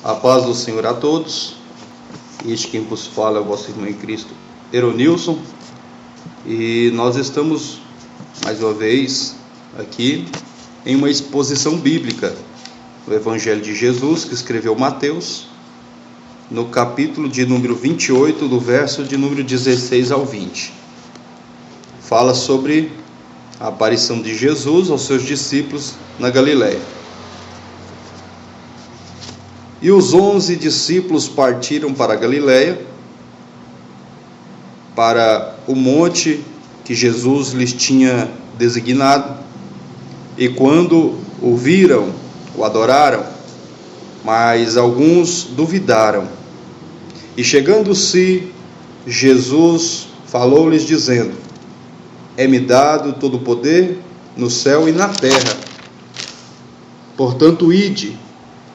A paz do Senhor a todos. Este quem vos fala é o vosso irmão em Cristo, Eronilson. E nós estamos, mais uma vez, aqui em uma exposição bíblica do Evangelho de Jesus, que escreveu Mateus, no capítulo de número 28, do verso de número 16 ao 20. Fala sobre a aparição de Jesus aos seus discípulos na Galileia. E os 11 discípulos partiram para a Galileia, para o monte que Jesus lhes tinha designado, e quando o viram, o adoraram, mas alguns duvidaram. E chegando-se, Jesus falou-lhes dizendo: É-me dado todo o poder no céu e na terra. Portanto, ide,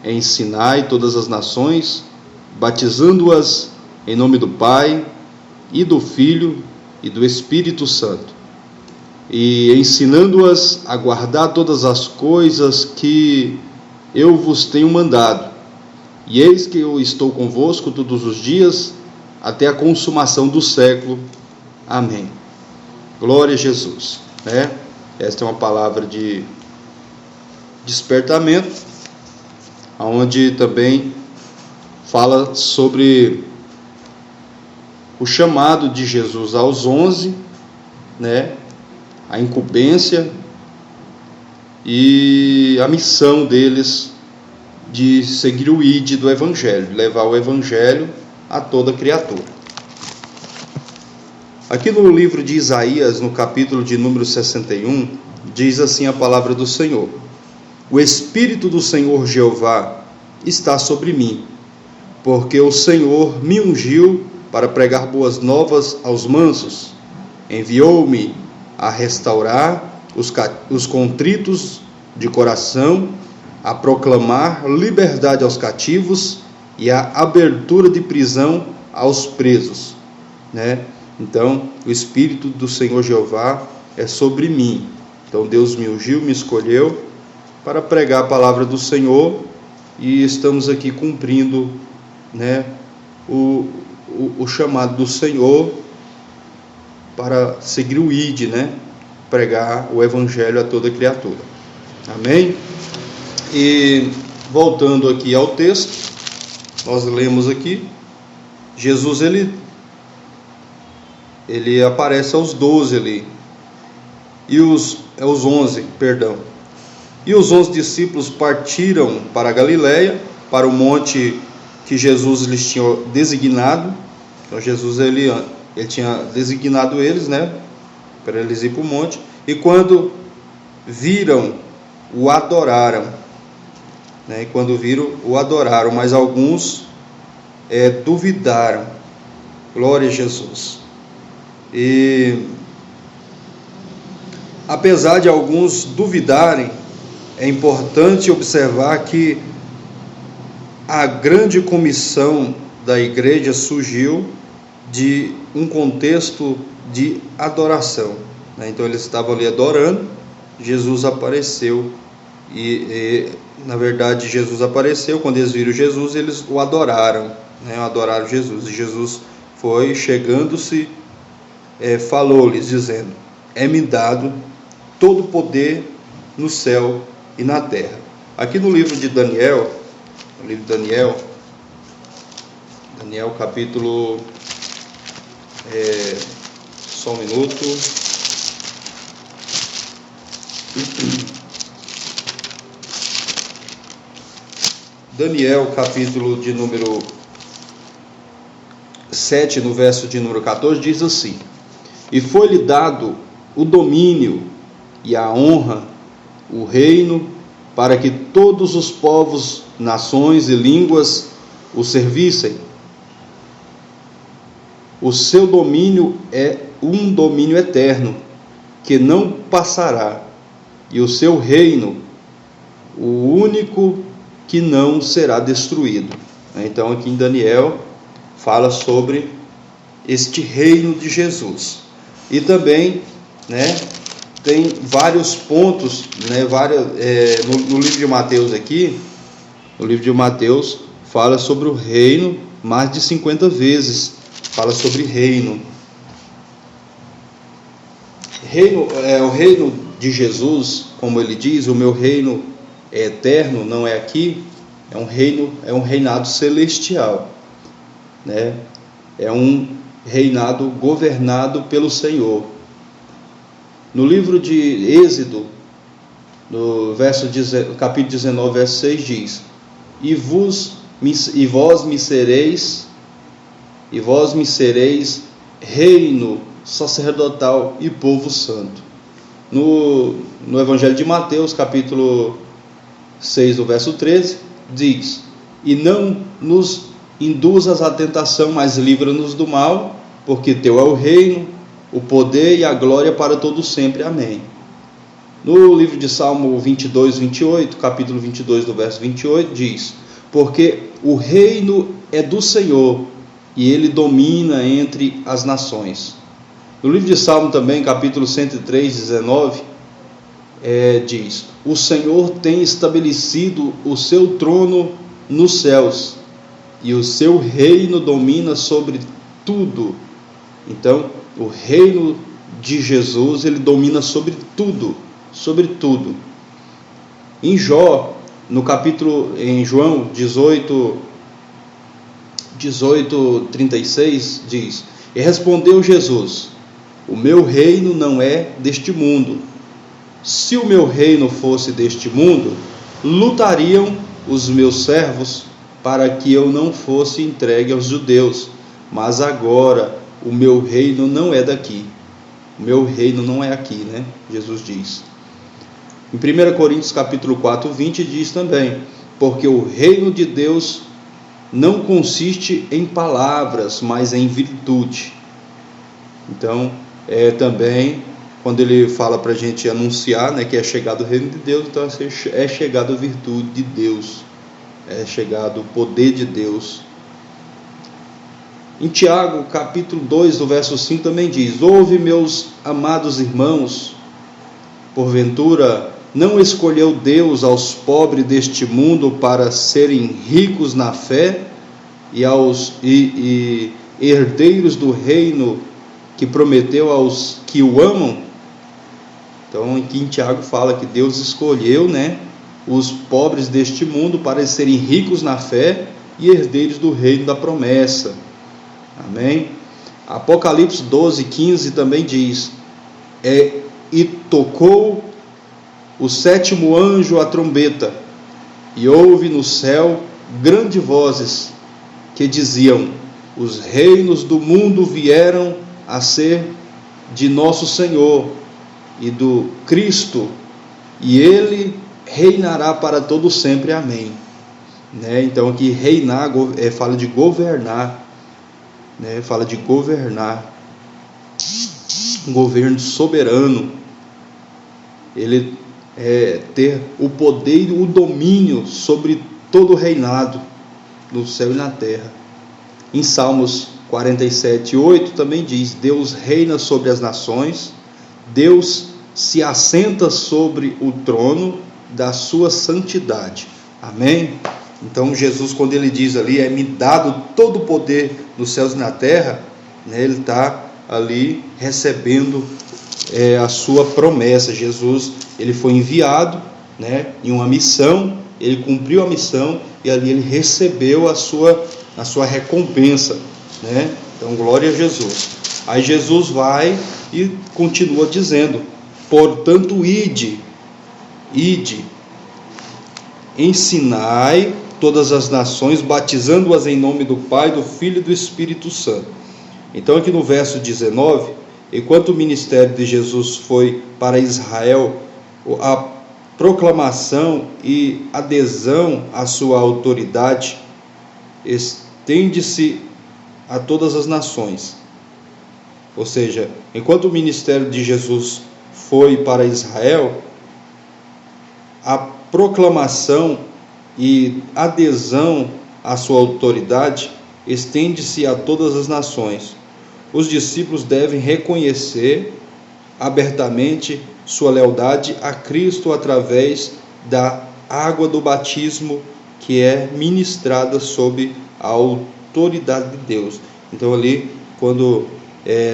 ensinai todas as nações, batizando-as em nome do Pai, e do Filho, e do Espírito Santo, e ensinando-as a guardar todas as coisas que eu vos tenho mandado. E eis que eu estou convosco todos os dias, até a consumação do século. Amém. Glória a Jesus. Esta é uma palavra de despertamento, onde também fala sobre o chamado de Jesus aos 11, a incumbência e a missão deles de seguir o ID do Evangelho, levar o Evangelho a toda criatura. Aqui no livro de Isaías, no capítulo de número 61, diz assim a palavra do Senhor: O Espírito do Senhor Jeová está sobre mim, porque o Senhor me ungiu para pregar boas novas aos mansos, enviou-me a restaurar os contritos de coração, a proclamar liberdade aos cativos e a abertura de prisão aos presos. Então, o Espírito do Senhor Jeová é sobre mim. Então, Deus me ungiu, me escolheu para pregar a palavra do Senhor, e estamos aqui cumprindo o chamado do Senhor para seguir o ID, pregar o Evangelho a toda criatura. Amém? E voltando aqui ao texto, nós lemos aqui, Jesus ele aparece aos 12 ali, e os 11, E os 11 discípulos partiram para a Galileia, para o monte que Jesus lhes tinha designado. Então Jesus ele tinha designado eles, para eles ir para o monte. E quando viram, o adoraram. E quando viram, o adoraram, mas alguns duvidaram. Glória a Jesus. E apesar de alguns duvidarem, é importante observar que a grande comissão da igreja surgiu de um contexto de adoração. Então eles estavam ali adorando, Jesus apareceu e na verdade Jesus apareceu. Quando eles viram Jesus, eles o adoraram, adoraram Jesus. E Jesus foi chegando-se, falou-lhes dizendo: É-me dado todo o poder no céu e na terra. Aqui no livro de Daniel, Daniel capítulo, só um minuto, Daniel capítulo de número 7, no verso de número 14, diz assim: E foi-lhe dado o domínio e a honra, o reino, para que todos os povos, nações e línguas o servissem. O seu domínio é um domínio eterno, que não passará, e o seu reino, o único que não será destruído. Então aqui em Daniel fala sobre este reino de Jesus. E também, tem vários pontos, no livro de Mateus aqui, no livro de Mateus, fala sobre o reino, mais de 50 vezes fala sobre reino. O reino de Jesus, como ele diz, o meu reino é eterno, não é aqui, é um reinado celestial, né? É um reinado governado pelo Senhor. No livro de Êxodo, no capítulo 19, verso 6 diz: E vós me sereis reino sacerdotal e povo santo. No Evangelho de Mateus, capítulo 6, do verso 13, diz: E não nos induzas à tentação, mas livra-nos do mal, porque teu é o reino, o poder e a glória para todo sempre. Amém. No livro de Salmo 22, 28, capítulo 22, do verso 28, diz: Porque o reino é do Senhor, e ele domina entre as nações. No livro de Salmo também, capítulo 103, 19, diz: O Senhor tem estabelecido o seu trono nos céus, e o seu reino domina sobre tudo. Então, o reino de Jesus, ele domina sobre tudo, sobre tudo. Em João 18:36 diz: E respondeu Jesus: O meu reino não é deste mundo. Se o meu reino fosse deste mundo, lutariam os meus servos para que eu não fosse entregue aos judeus. Mas agora o meu reino não é daqui. O meu reino não é aqui, né? Jesus diz. Em 1 Coríntios capítulo 4, 20 diz também: Porque o reino de Deus não consiste em palavras, mas em virtude. Então, também, quando ele fala para a gente anunciar, né, que é chegado o reino de Deus, então é chegado a virtude de Deus, é chegado o poder de Deus. Em Tiago, capítulo 2, do verso 5 também diz: Ouve, meus amados irmãos, porventura não escolheu Deus aos pobres deste mundo para serem ricos na fé e herdeiros do reino que prometeu aos que o amam? Então, aqui em Tiago fala que Deus escolheu, né, os pobres deste mundo para serem ricos na fé e herdeiros do reino da promessa. Amém? Apocalipse 12, 15 também diz: E tocou o sétimo anjo a trombeta, e houve no céu grandes vozes que diziam: Os reinos do mundo vieram a ser de nosso Senhor e do Cristo, e ele reinará para todo sempre. Amém. Né? Então aqui reinar fala de governar, né? Fala de governar, um governo soberano. Ele ter o poder e o domínio sobre todo o reinado no céu e na terra. Em Salmos 47, 8 também diz: Deus reina sobre as nações, Deus se assenta sobre o trono da sua santidade. Amém? Então Jesus, quando ele diz ali: me dado todo o poder nos céus e na terra, né, ele está ali recebendo a sua promessa. Jesus, ele foi enviado, né, em uma missão, ele cumpriu a missão e ali ele recebeu a sua recompensa, né? Então glória a Jesus. Aí Jesus vai e continua dizendo: portanto ide, ensinai todas as nações, batizando-as em nome do Pai, do Filho e do Espírito Santo. Então aqui no verso 19, enquanto o ministério de Jesus foi para Israel, a proclamação e adesão à sua autoridade estende-se a todas as nações. Ou seja, enquanto o ministério de Jesus foi para Israel, a proclamação e adesão à sua autoridade estende-se a todas as nações. Os discípulos devem reconhecer abertamente sua lealdade a Cristo através da água do batismo que é ministrada sob a autoridade de Deus. Então ali, quando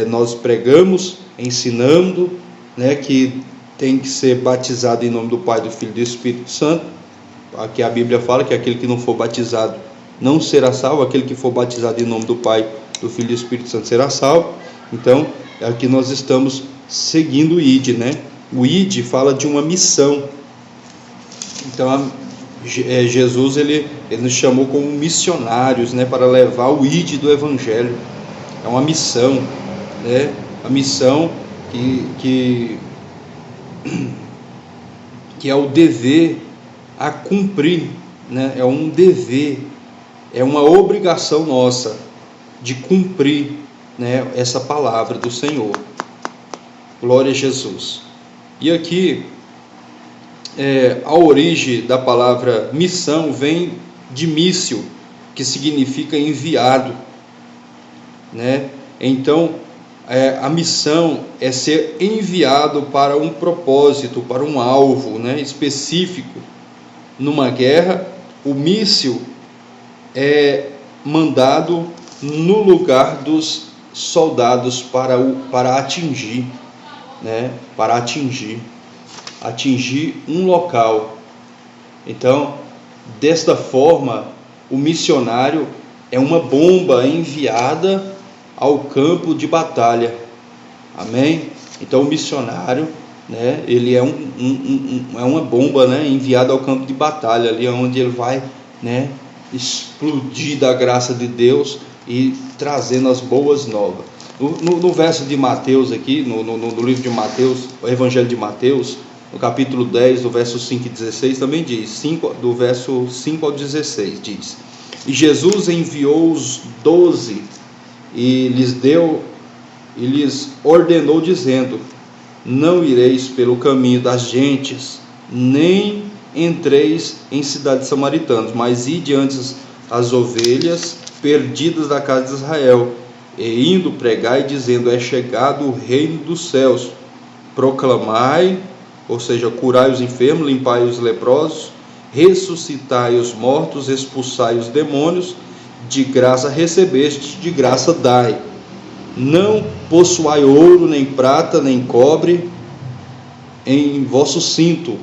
nós pregamos, ensinando, né, que tem que ser batizado em nome do Pai, do Filho e do Espírito Santo. Aqui a Bíblia fala que aquele que não for batizado não será salvo, aquele que for batizado em nome do Pai, do Filho e do Espírito Santo será salvo. Então, aqui nós estamos seguindo o ID, né? O ID fala de uma missão. Então, Jesus ele nos chamou como missionários, né, para levar o ID do Evangelho. É uma missão, né? A missão que é o dever a cumprir, né? É um dever, é uma obrigação nossa de cumprir, né, essa palavra do Senhor. Glória a Jesus. E aqui a origem da palavra missão vem de míssil, que significa enviado, né? Então a missão é ser enviado para um propósito, para um alvo, né, específico. Numa guerra, o míssil é mandado no lugar dos soldados para atingir, né, para atingir um local. Então, desta forma, o missionário é uma bomba enviada ao campo de batalha. Amém? Então, o missionário, né, ele é uma bomba, né, enviada ao campo de batalha, ali onde ele vai, né, explodir da graça de Deus e trazendo as boas novas. No verso de Mateus aqui, no livro de Mateus, o Evangelho de Mateus, no capítulo 10, do verso 5 e 16, também diz, do verso 5 ao 16, diz: E Jesus enviou os 12 e lhes ordenou, dizendo: Não ireis pelo caminho das gentes, nem entreis em cidades samaritanas, mas ide antes as ovelhas perdidas da casa de Israel, e indo pregai, dizendo: É chegado o reino dos céus. Proclamai, ou seja, curai os enfermos, limpai os leprosos, ressuscitai os mortos, expulsai os demônios, de graça recebeste, de graça dai. Não possuai ouro, nem prata, nem cobre em vosso cinto,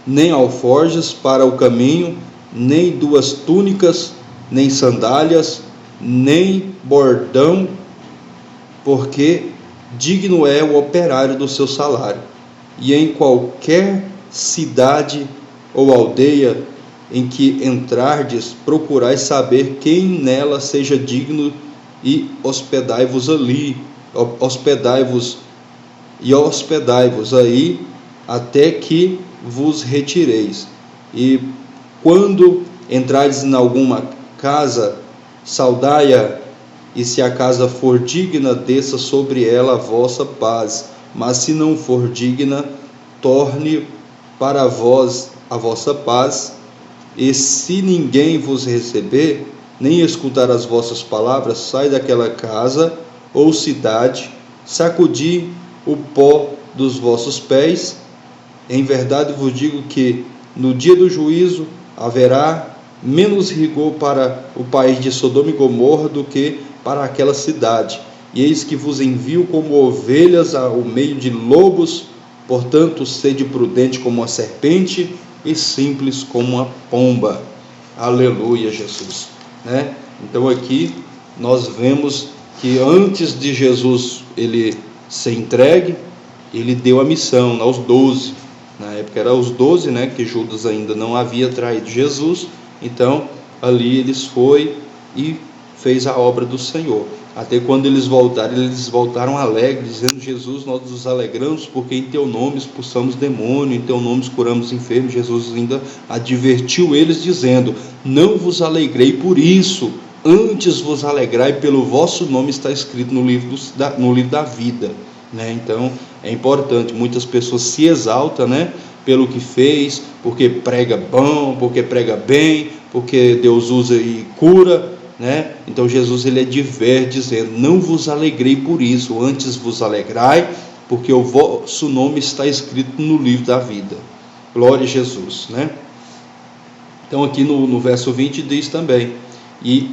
nem alforjes para o caminho, nem 2 túnicas, nem sandálias, nem bordão, porque digno é o operário do seu salário. E em qualquer cidade ou aldeia em que entrardes, procurai saber quem nela seja digno, e hospedai-vos ali, hospedai-vos aí, até que vos retireis. E quando entrardes em alguma casa, saudai-a, e se a casa for digna, desça sobre ela a vossa paz. Mas se não for digna, torne para vós a vossa paz. E se ninguém vos receber, nem escutar as vossas palavras, sai daquela casa ou cidade, sacudi o pó dos vossos pés. Em verdade vos digo que no dia do juízo haverá menos rigor para o país de Sodoma e Gomorra do que para aquela cidade. E eis que vos envio como ovelhas ao meio de lobos, portanto sede prudente como uma serpente e simples como uma pomba. Aleluia, Jesus, né? Então aqui nós vemos que antes de Jesus ele ser entregue, ele deu a missão aos 12. Na época era os 12, né, que Judas ainda não havia traído Jesus. Então ali eles foi e fez a obra do Senhor. Até quando eles voltaram alegres, dizendo: Jesus, nós nos alegramos porque em teu nome expulsamos demônio, em teu nome curamos enfermos. Jesus ainda advertiu eles, dizendo: não vos alegrei por isso, antes vos alegrai pelo vosso nome está escrito no livro da vida, né? Então é importante. Muitas pessoas se exaltam, né, pelo que fez, porque prega bom, porque prega bem, porque Deus usa e cura, né? Então Jesus ele adverte, dizendo: não vos alegrei por isso, antes vos alegrai, porque o vosso nome está escrito no livro da vida. Glória a Jesus, né? Então aqui no verso 20 diz também: e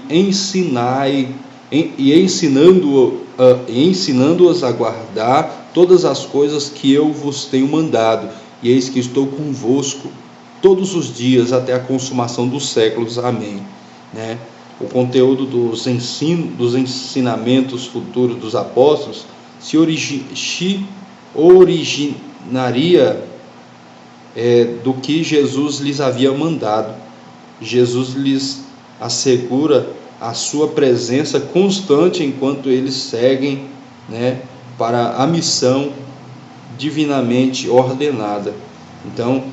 ensinando-as a guardar todas as coisas que eu vos tenho mandado, e eis que estou convosco todos os dias até a consumação dos séculos. Amém. Né? O conteúdo dos ensinamentos futuros dos apóstolos se originaria do que Jesus lhes havia mandado. Jesus lhes assegura a sua presença constante enquanto eles seguem, né, para a missão divinamente ordenada. Então,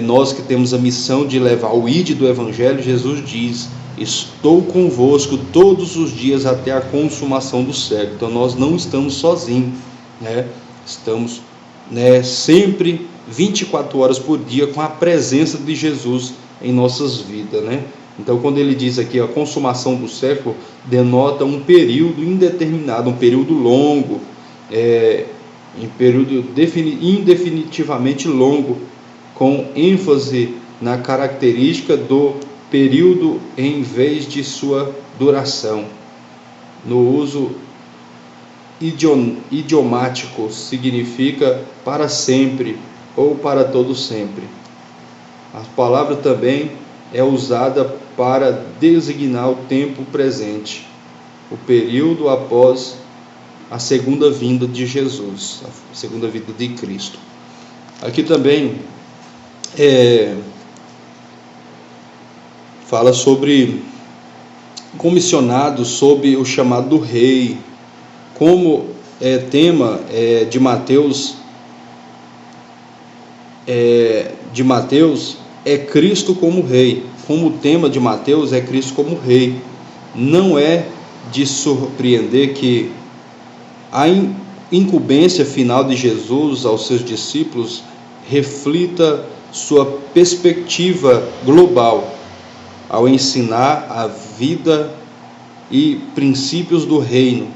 nós que temos a missão de levar o ide do Evangelho, Jesus diz: estou convosco todos os dias até a consumação do século. Então nós não estamos sozinhos, né? Estamos, né, sempre 24 horas por dia com a presença de Jesus em nossas vidas, né? Então quando ele diz aqui a consumação do século, denota um período indeterminado, um período longo, um período indefinitivamente longo, com ênfase na característica do período em vez de sua duração. No uso idiomático significa para sempre ou para todo sempre. A palavra também é usada para designar o tempo presente, o período após a segunda vinda de Jesus, a segunda vinda de Cristo. Aqui também fala sobre comissionados sob o chamado do rei, como tema de Mateus é Cristo como rei. Como tema de Mateus é Cristo como rei. Não é de surpreender que a incumbência final de Jesus aos seus discípulos reflita sua perspectiva global ao ensinar a vida e princípios do reino.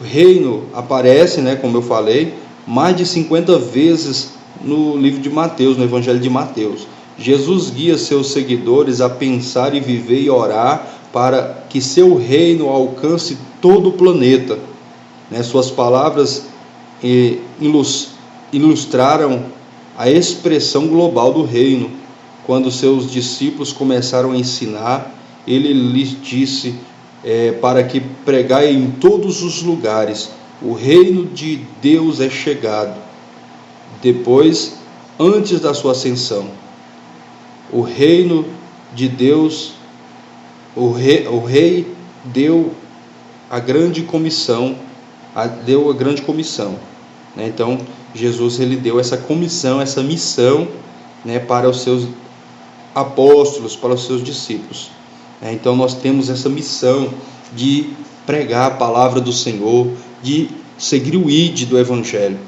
O reino aparece, né, como eu falei, mais de 50 vezes no livro de Mateus, no Evangelho de Mateus. Jesus guia seus seguidores a pensar e viver e orar para que seu reino alcance todo o planeta. Suas palavras ilustraram a expressão global do reino. Quando seus discípulos começaram a ensinar, ele lhes disse para que pregai em todos os lugares: o reino de Deus é chegado. Depois, antes da sua ascensão, o reino de Deus, o rei deu a grande comissão, Então, Jesus ele deu essa comissão, essa missão, né, para os seus apóstolos, para os seus discípulos. Então nós temos essa missão de pregar a palavra do Senhor, de seguir o ide do Evangelho.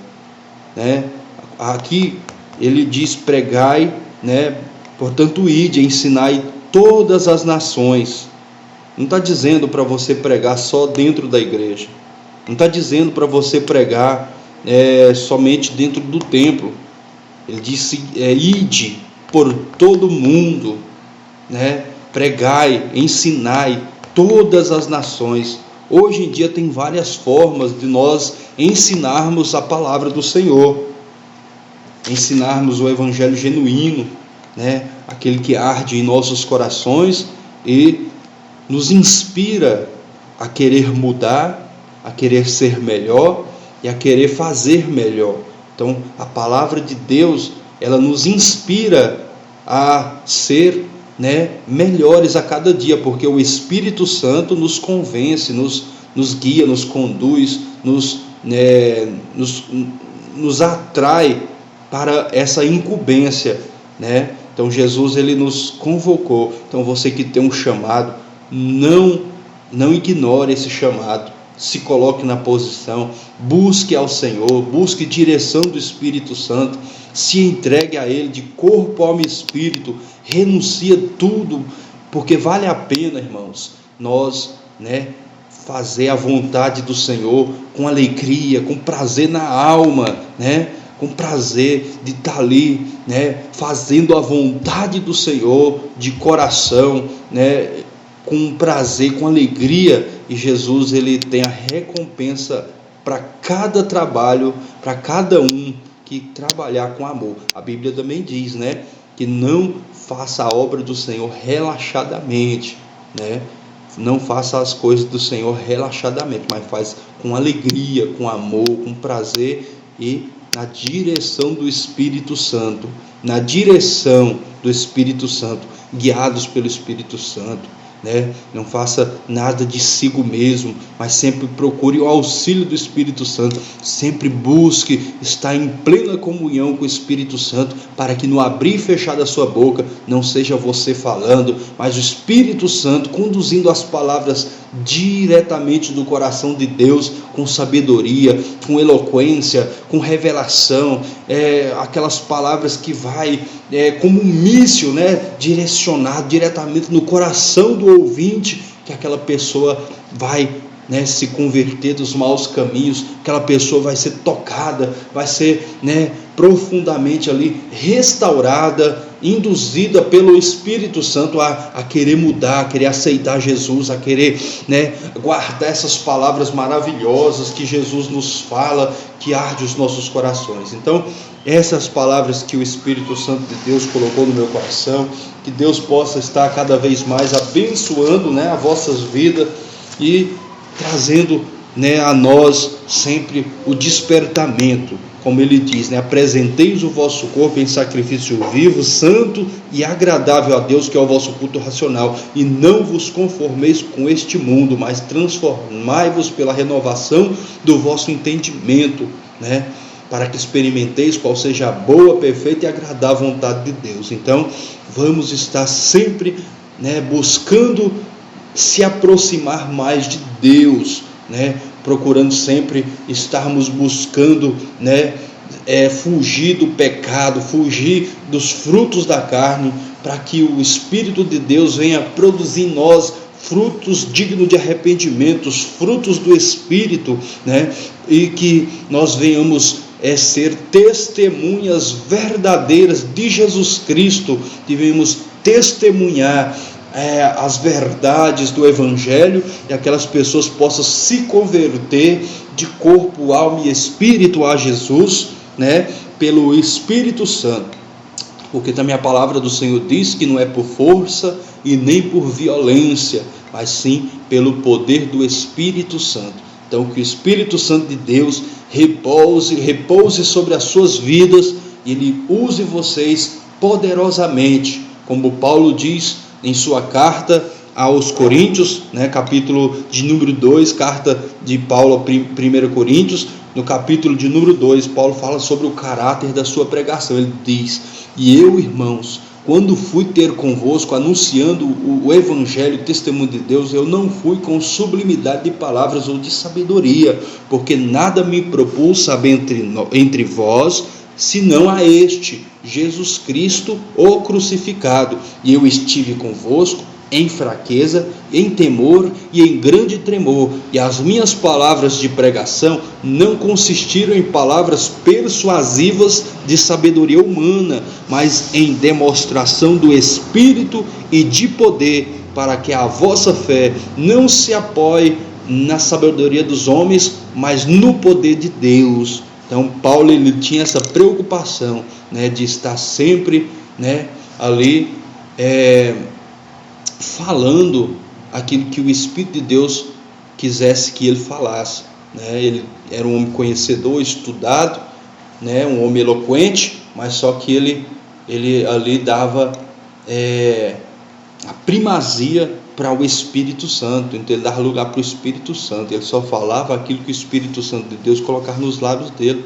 Aqui ele diz: pregai, portanto ide, ensinai todas as nações. Não está dizendo para você pregar só dentro da igreja, não está dizendo para você pregar somente dentro do templo. Ele disse: ide por todo mundo, pregai, ensinai todas as nações. Hoje em dia tem várias formas de nós ensinarmos a palavra do Senhor, ensinarmos o Evangelho genuíno, aquele que arde em nossos corações e nos inspira a querer mudar, a querer ser melhor e a querer fazer melhor. Então a palavra de Deus, ela nos inspira a ser melhores a cada dia, porque o Espírito Santo nos convence, nos guia, nos conduz, nos atrai para essa incumbência, Então Jesus ele nos convocou. Então você que tem um chamado, não ignore esse chamado, se coloque na posição, busque ao Senhor, busque direção do Espírito Santo, se entregue a Ele de corpo, alma e espírito, renuncia tudo, porque vale a pena, irmãos, nós fazer a vontade do Senhor com alegria, com prazer na alma, com prazer de estar ali, né, fazendo a vontade do Senhor de coração, né, com prazer, com alegria. E Jesus, ele tem a recompensa para cada trabalho, para cada um que trabalhar com amor. A Bíblia também diz, né, que não faça a obra do Senhor relaxadamente, né? Não faça as coisas do Senhor relaxadamente, mas faz com alegria, com amor, com prazer e na direção do Espírito Santo, na direção do Espírito Santo, guiados pelo Espírito Santo, né? Não faça nada de si mesmo, mas sempre procure o auxílio do Espírito Santo, sempre busque estar em plena comunhão com o Espírito Santo, para que no abrir e fechar da sua boca, não seja você falando, mas o Espírito Santo conduzindo as palavras diretamente do coração de Deus, com sabedoria, com eloquência, com revelação, aquelas palavras que vai como um míssil, né, direcionado diretamente no coração do ouvinte, que aquela pessoa vai, né, se converter dos maus caminhos, aquela pessoa vai ser tocada, vai ser, né, profundamente ali restaurada, induzida pelo Espírito Santo a querer mudar, a querer aceitar Jesus, a querer, né, guardar essas palavras maravilhosas que Jesus nos fala, que arde os nossos corações. Então, essas palavras que o Espírito Santo de Deus colocou no meu coração, que Deus possa estar cada vez mais abençoando, né, as vossas vidas e trazendo, né, a nós sempre o despertamento, como ele diz, né, apresenteis o vosso corpo em sacrifício vivo, santo e agradável a Deus, que é o vosso culto racional, e não vos conformeis com este mundo, mas transformai-vos pela renovação do vosso entendimento, né, para que experimenteis qual seja a boa, perfeita e agradável vontade de Deus. Então, vamos estar sempre, né, buscando se aproximar mais de Deus, né, procurando sempre estarmos buscando, né, fugir do pecado, fugir dos frutos da carne, para que o Espírito de Deus venha produzir em nós frutos dignos de arrependimento, os frutos do Espírito, né, e que nós venhamos ser testemunhas verdadeiras de Jesus Cristo, devemos testemunhar as verdades do Evangelho, e aquelas pessoas possam se converter de corpo, alma e espírito a Jesus, né, pelo Espírito Santo, porque também a palavra do Senhor diz que não é por força e nem por violência, mas sim pelo poder do Espírito Santo. Então, que o Espírito Santo de Deus repouse sobre as suas vidas, e Ele use vocês poderosamente, como Paulo diz em sua carta aos Coríntios, né, capítulo de número 2, carta de Paulo a 1 Coríntios, no capítulo de número 2, Paulo fala sobre o caráter da sua pregação. Ele diz: e eu, irmãos, quando fui ter convosco, anunciando o Evangelho, o testemunho de Deus, eu não fui com sublimidade de palavras ou de sabedoria, porque nada me propus saber entre vós, senão a este, Jesus Cristo, o crucificado. E eu estive convosco em fraqueza, em temor e em grande tremor, e as minhas palavras de pregação não consistiram em palavras persuasivas de sabedoria humana, mas em demonstração do Espírito e de poder, para que a vossa fé não se apoie na sabedoria dos homens, mas no poder de Deus. Então Paulo, ele tinha essa preocupação, né, de estar sempre, né, ali falando aquilo que o Espírito de Deus quisesse que ele falasse, né? Ele era um homem conhecedor, estudado, né, um homem eloquente, mas só que ele ali dava a primazia para o Espírito Santo. Então ele dava lugar para o Espírito Santo, ele só falava aquilo que o Espírito Santo de Deus colocava nos lábios dele,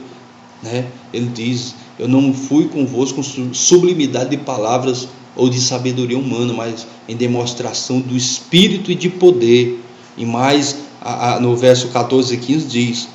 né? Ele diz: eu não fui convosco com sublimidade de palavras ou de sabedoria humana, mas em demonstração do Espírito e de poder. E mais, no verso 14 e 15 diz: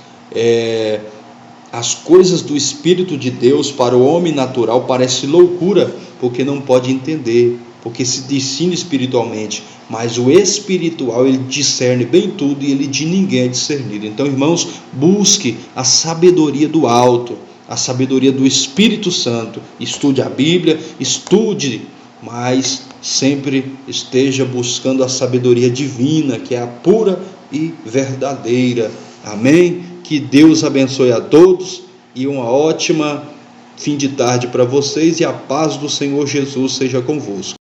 as coisas do Espírito de Deus para o homem natural parece loucura, porque não pode entender, porque se discerne espiritualmente, mas o espiritual, ele discerne bem tudo, e ele de ninguém é discernido. Então, irmãos, busque a sabedoria do alto, a sabedoria do Espírito Santo. Estude a Bíblia, estude, mas sempre esteja buscando a sabedoria divina, que é a pura e verdadeira. Amém? Que Deus abençoe a todos e uma ótima fim de tarde para vocês, e a paz do Senhor Jesus seja convosco.